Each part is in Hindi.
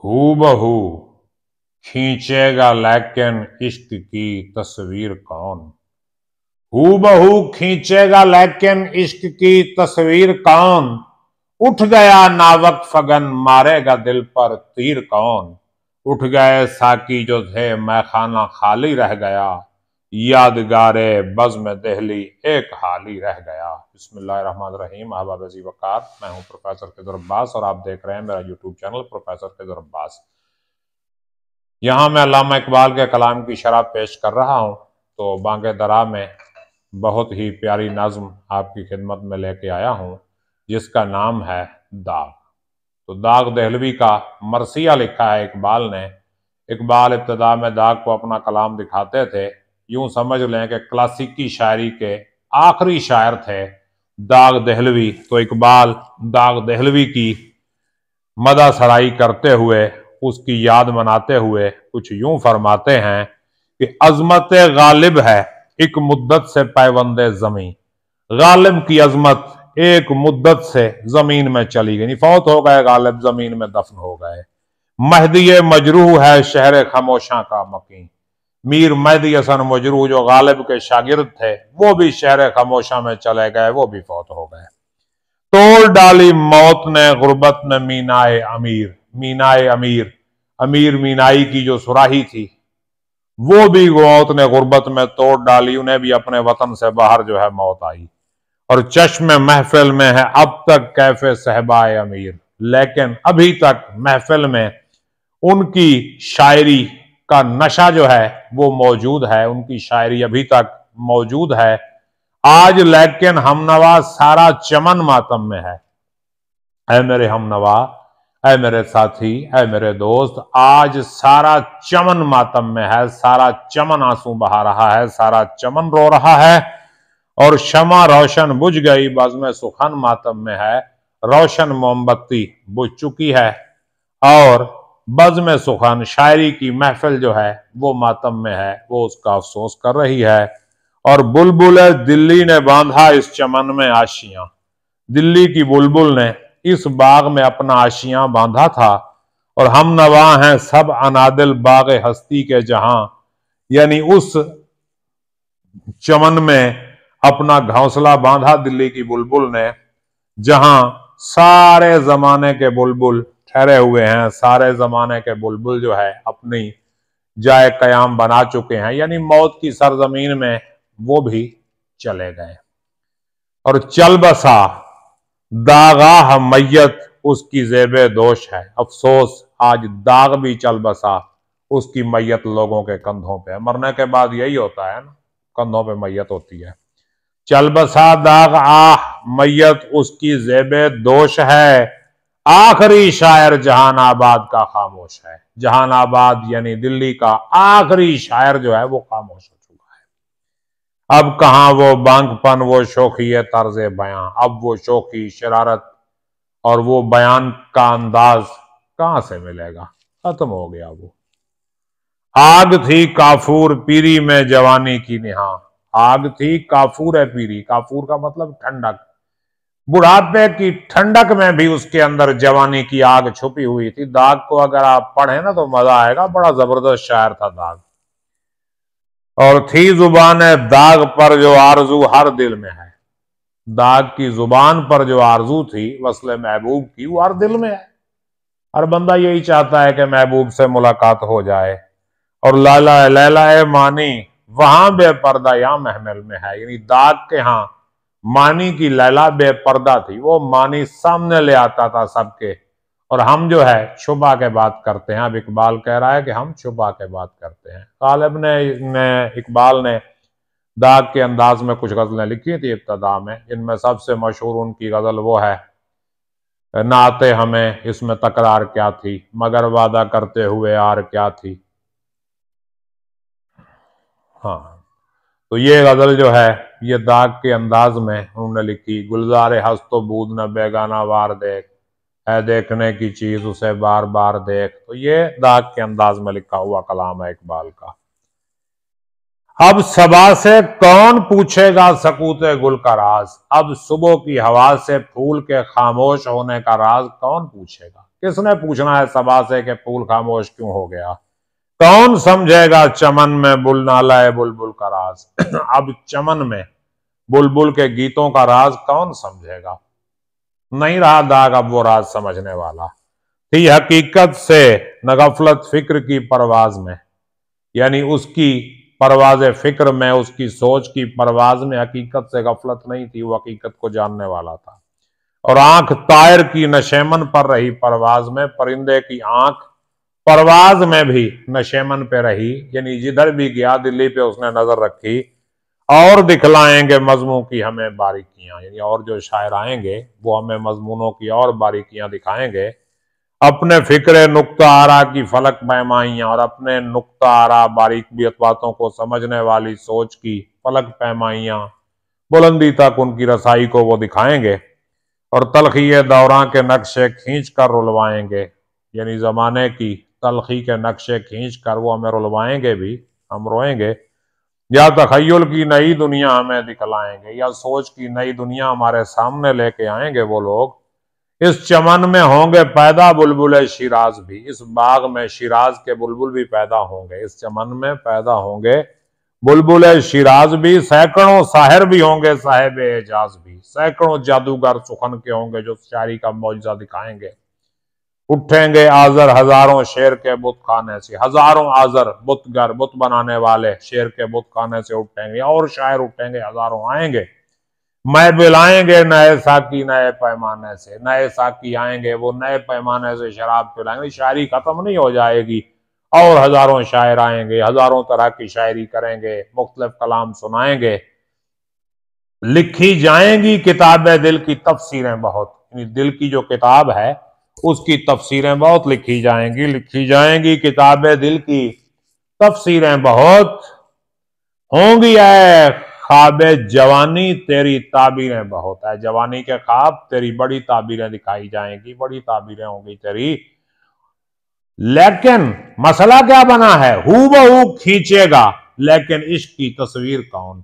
हूबहू खींचेगा लेकिन इश्क की तस्वीर कौन। हूबहू खींचेगा लेकिन इश्क की तस्वीर कौन। उठ गया नावक फगन मारेगा दिल पर तीर कौन। उठ गए साकी जो थे मैखाना खाली रह गया। यादगारे बज़्म देहली एक हाली रह गया। बिस्मिल्लाहिर्रहमानिर्रहीम। अहबाब अज़ी वक़ार, मैं हूं प्रोफेसर खिज़र अब्बास और आप देख रहे हैं मेरा YouTube channel professor Khizar Abbas. यहाँ मैं अल्लामा इकबाल के कलाम की शरह पेश कर रहा हूँ। तो बांगे दरा में बहुत ही प्यारी नज़्म आपकी खिदमत में लेके आया हूँ जिसका नाम है दाग। तो दाग देहलवी का मरसिया लिखा है इकबाल ने। इकबाल इब्तदा में दाग को अपना कलाम दिखाते थे। यूं समझ लें कि क्लासिकी शायरी के आखिरी शायर थे दाग देहलवी। तो इकबाल दाग देहलवी की मदा सराई करते हुए, उसकी याद मनाते हुए कुछ यूं फरमाते हैं कि अजमत गालिब है एक मुद्दत से पैवंदे जमीन। गालिब की अजमत एक मुद्दत से जमीन में चली गई, फौत हो गए गालिब, जमीन में दफन हो गए। महदी मजरूह है शहर खामोशा का मकीन। मीर मेहदी हसन मजरूह जो गालिब के शागिर्द थे वो भी शहर खामोशा में चले गए, वो भी फौत हो गए। तोड़ डाली मौत ने गुर्बत में मीनाए अमीर। मीनाए अमीर, अमीर मीनाई की जो सुराही थी वो भी मौत ने गुर्बत में तोड़ डाली, उन्हें भी अपने वतन से बाहर जो है मौत आई। और चश्म महफिल में है अब तक कैफे सहबाए अमीर। लेकिन अभी तक महफिल में उनकी शायरी का नशा जो है वो मौजूद है, उनकी शायरी अभी तक मौजूद है। आज लेकिन हमनवा सारा चमन मातम में है। ऐ मेरे हमनवा, ऐ मेरे साथी, ऐ मेरे दोस्त, आज सारा चमन मातम में है। सारा चमन आंसू बहा रहा है, सारा चमन रो रहा है। और शमा रोशन बुझ गई बज़्म सुखन मातम में है। रोशन मोमबत्ती बुझ चुकी है और बज़्म सुखन शायरी की महफिल जो है वो मातम में है, वो उसका अफसोस कर रही है। और बुलबुल दिल्ली ने बांधा इस चमन में आशियां। दिल्ली की बुलबुल ने इस बाग में अपना आशियां बांधा था। और हम नवा हैं सब अनादिल बाग हस्ती के जहां, यानी उस चमन में अपना घोंसला बांधा दिल्ली की बुलबुल ने जहां सारे जमाने के बुलबुल ठहरे हुए हैं। सारे जमाने के बुलबुल जो है अपनी जाए कयाम बना चुके हैं, यानी मौत की सरजमीन में वो भी चले गए। और चल बसा दागाह मैयत उसकी जेबे दोष है। अफसोस आज दाग भी चल बसा, उसकी मैयत लोगों के कंधों पे। मरने के बाद यही होता है ना, कंधों पे मैयत होती है। चल बसा दाग आह मैयत उसकी जेबे दोष है। आखिरी शायर जहानाबाद का खामोश है। जहानाबाद यानी दिल्ली का आखिरी शायर जो है वो खामोश हो चुका है। अब कहां वो बांगपन, वो शोखी तर्ज बयां। अब वो शोखी, शरारत और वो बयान का अंदाज कहां से मिलेगा, खत्म हो गया वो। आग थी काफूर पीरी में जवानी की निहा। आग थी काफूर है पीरी, काफूर का मतलब ठंडक। बुढ़ापे की ठंडक में भी उसके अंदर जवानी की आग छुपी हुई थी। दाग को अगर आप पढ़े ना तो मजा आएगा, बड़ा जबरदस्त शायर था दाग। और थी जुबान दाग पर जो आरजू हर दिल में है। दाग की जुबान पर जो आरजू थी वस्ले महबूब की, वो हर दिल में है। हर बंदा यही चाहता है कि महबूब से मुलाकात हो जाए। और लाला लैला मानी वहां बेपर्दा या महमिल में है, यानी दाग के यहाँ मानी की लैला बेपर्दा थी, वो मानी सामने ले आता था सबके। और हम जो है छुपा के बात करते हैं। अब इकबाल कह रहा है कि हम छुपा के बात करते हैं। गालिब ने इकबाल ने दाग के अंदाज में कुछ गजलें लिखी थी इब्तदा में। इनमें सबसे मशहूर उनकी गजल वो है, ना आते हमें इसमें तकरार क्या थी, मगर वादा करते हुए यार क्या थी। हाँ, तो ये गजल जो है ये दाग के अंदाज में उन्होंने लिखी। गुलजारे हंस बूद न बेगाना वार देख, है देखने की चीज उसे बार बार देख। तो ये दाग के अंदाज में लिखा हुआ कलाम है इकबाल का। अब सबा से कौन पूछेगा सकूते गुल का राज। अब सुबह की हवा से फूल के खामोश होने का राज कौन पूछेगा। किसने पूछना है सभा से कि फूल खामोश क्यों हो गया? कौन समझेगा चमन में बुल नालाए बुलबुल का राज? अब चमन में बुलबुल के गीतों का राज कौन समझेगा? नहीं रहा दाग अब वो राज समझने वाला। थी हकीकत से न गफलत फिक्र की परवाज में, यानी उसकी परवाज फिक्र में, उसकी सोच की परवाज में हकीकत से गफलत नहीं थी, वो हकीकत को जानने वाला था। और आंख तायर की नशेमन पर रही परवाज में, परिंदे की आंख परवाज में भी नशेमन पे रही, यानी जिधर भी गया दिल्ली पे उसने नजर रखी। और दिखलाएंगे मजमू की हमें बारीकियां, यानी और जो शायर आएंगे वो हमें मजमूनों की और बारीकियां दिखाएंगे। अपने फिक्रे नुक्ता आरा की फलक पैमाइयां, और अपने नुक्ता आरा बारीक बातों को समझने वाली सोच की फलक पैमाइयां, बुलंदी तक उनकी रसाई को वो दिखाएंगे। और तलखी दौरां के नक्शे खींच कर रुलवाएंगे, यानी जमाने की तलखी के नक्शे खींच कर वो हमें रुलवाएंगे भी, हम रोएंगे। या तखय्युल की नई दुनिया हमें दिखलाएंगे, या सोच की नई दुनिया हमारे सामने लेके आएंगे वो लोग। इस चमन में होंगे पैदा बुलबुल शिराज भी, इस बाग में शिराज के बुलबुल भी पैदा होंगे, इस चमन में पैदा होंगे बुलबुल शिराज भी। सैकड़ों साहिर भी होंगे साहेब एजाज भी, सैकड़ों जादूगर सुखन के होंगे जो शायरी का मौजज़ा दिखाएंगे। उठेंगे आजर हजारों शेर के बुत खाने से, हजारों आजर बुतगर बुत बनाने वाले शेर के बुत खाने से उठेंगे, और शायर उठेंगे हजारों आएंगे। मैं बिलाएंगे नए साकी नए पैमाने से, नए साकी आएंगे वो नए पैमाने से शराब पिलाएंगे। शायरी खत्म नहीं हो जाएगी, और हजारों शायर आएंगे, हजारों तरह की शायरी करेंगे, मुख्तलिफ कलाम सुनाएंगे। लिखी जाएंगी किताबें दिल की तफसीरें बहुत, दिल की जो किताब है उसकी तफसीरें बहुत लिखी जाएंगी। लिखी जाएंगी किताबें दिल की तफसीरें बहुत, होंगी ऐ ख्वाबे जवानी तेरी ताबीरें बहुत, है जवानी के ख्वाब तेरी बड़ी ताबीरें दिखाई जाएंगी, बड़ी ताबीरें होंगी तेरी। लेकिन मसला क्या बना है? हूबहू खींचेगा लेकिन इश्क की तस्वीर कौन,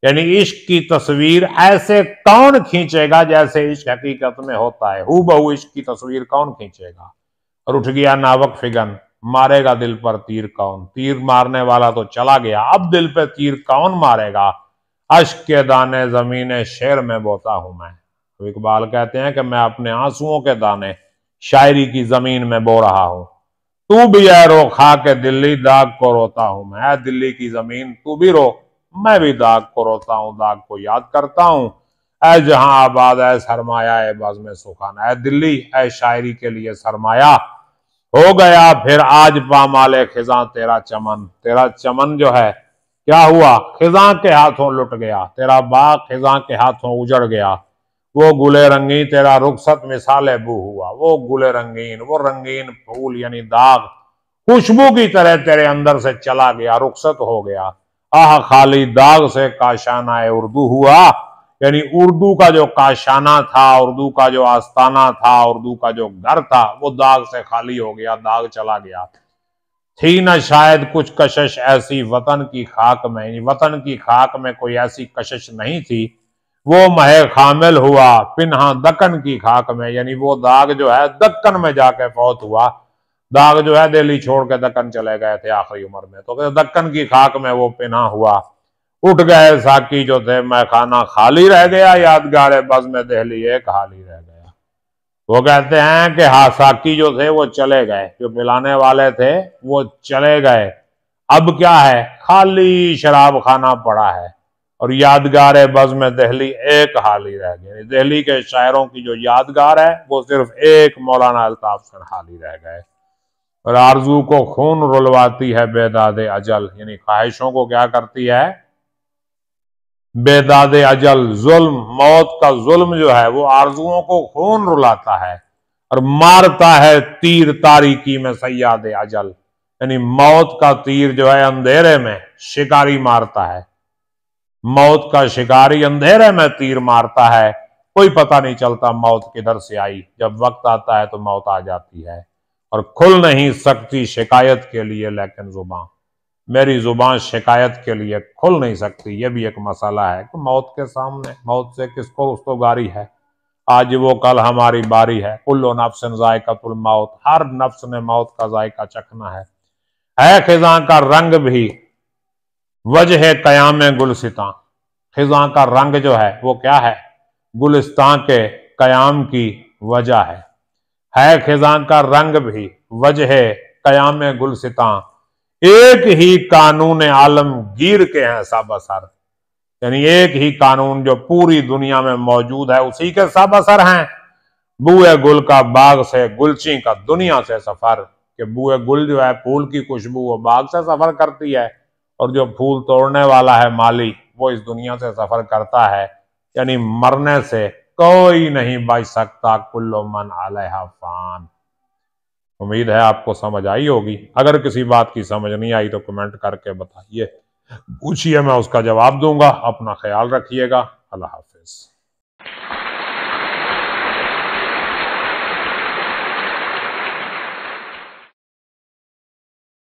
यानी इश्क की तस्वीर ऐसे कौन खींचेगा जैसे इश्क हकीकत में होता है। हूबहू इश्क की तस्वीर कौन खींचेगा? और उठ गया नावक फिगन, मारेगा दिल पर तीर कौन? तीर मारने वाला तो चला गया, अब दिल पे तीर कौन मारेगा? अश्क के दाने जमीने शेर में बोता हूं मैं। तो इकबाल कहते हैं कि मैं अपने आंसुओं के दाने शायरी की जमीन में बो रहा हूं। तू भी है रो खा के दिल्ली दाग को रोता हूं मैं, दिल्ली की जमीन तू भी रो, मैं भी दाग को रोता हूं, दाग को याद करता हूं। ऐ जहां आबाद है सरमाया है बज़ में सुखाना, ऐ दिल्ली ऐ शायरी के लिए सरमाया हो गया फिर आज पामाले खिजा तेरा चमन। तेरा चमन जो है क्या हुआ? खिजा के हाथों लुट गया, तेरा बाग खिजा के हाथों उजड़ गया। वो गुले रंगीन तेरा रुखसत मिसाले बू हुआ, वो गुले रंगीन वो रंगीन फूल यानी दाग खुशबू की तरह तेरे अंदर से चला गया, रुखसत हो गया। आह खाली दाग से काशाना उर्दू हुआ, यानी उर्दू का जो काशाना था, उर्दू का जो आस्ताना था, उर्दू का जो घर था, वो दाग से खाली हो गया, दाग चला गया। थी न शायद कुछ कशिश ऐसी वतन की खाक में, यानी वतन की खाक में कोई ऐसी कशिश नहीं थी। वो महे खामिल हुआ पिन्हा दक्कन की खाक में, यानी वो दाग जो है दक्कन में जाके फौत हुआ। दाग जो है दिल्ली छोड़ के दक्कन चले गए थे आखिरी उम्र में, तो दक्कन की खाक में वो पिन्हा हुआ। उठ गए साकी जो थे मैं खाना खाली रह गया, यादगार बज़ में दिल्ली एक हाली रह गया। वो कहते हैं कि हाँ साकी जो थे वो चले गए, जो पिलाने वाले थे वो चले गए, अब क्या है? खाली शराब खाना पड़ा है, और यादगार बज़ में दिल्ली एक हाली रह गई। दिल्ली के शायरों की जो यादगार है वो सिर्फ एक मौलाना अल्ताफ सरहाली रह गए। और आरजू को खून रुलवाती है बेदादे अजल, यानी ख्वाहिशों को क्या करती है? बेदादे अजल, जुल्म मौत का जुल्म जो है वो आरजुओं को खून रुलाता है, और मारता है तीर तारीकी में सयादे अजल, यानी मौत का तीर जो है अंधेरे में शिकारी मारता है। मौत का शिकारी अंधेरे में तीर मारता है, कोई पता नहीं चलता मौत किधर से आई, जब वक्त आता है तो मौत आ जाती है। और खुल नहीं सकती शिकायत के लिए लेकिन जुबान, मेरी जुबान शिकायत के लिए खुल नहीं सकती, ये भी एक मसला है कि मौत के सामने मौत से किसको उसको गारी है। आज वो कल हमारी बारी है। कुल्लु नफ्सिन जायकातुल मौत, हर नफ्स ने मौत का जायका चखना है खिजां का रंग भी वजह कयाम गुलसितां। खिजां का रंग जो है वो क्या है? गुलिस्तां के कयाम की वजह है खिजां का रंग भी वजह कयाम गुलसितां। एक ही कानून आलमगीर के हैं सब असर, यानी एक ही कानून जो पूरी दुनिया में मौजूद है उसी के सब असर हैं। बुए गुल का बाग से गुलची का दुनिया से सफर, कि बुए गुल जो है फूल की खुशबू वो बाग से सफर करती है, और जो फूल तोड़ने वाला है माली वो इस दुनिया से सफर करता है। यानी मरने से कोई नहीं बच सकता, कुल्लु मन अलैहा फान। उम्मीद है आपको समझ आई होगी। अगर किसी बात की समझ नहीं आई तो कमेंट करके बताइए, पूछिए, मैं उसका जवाब दूंगा। अपना ख्याल रखिएगा। अल्लाह हाफ़िज़।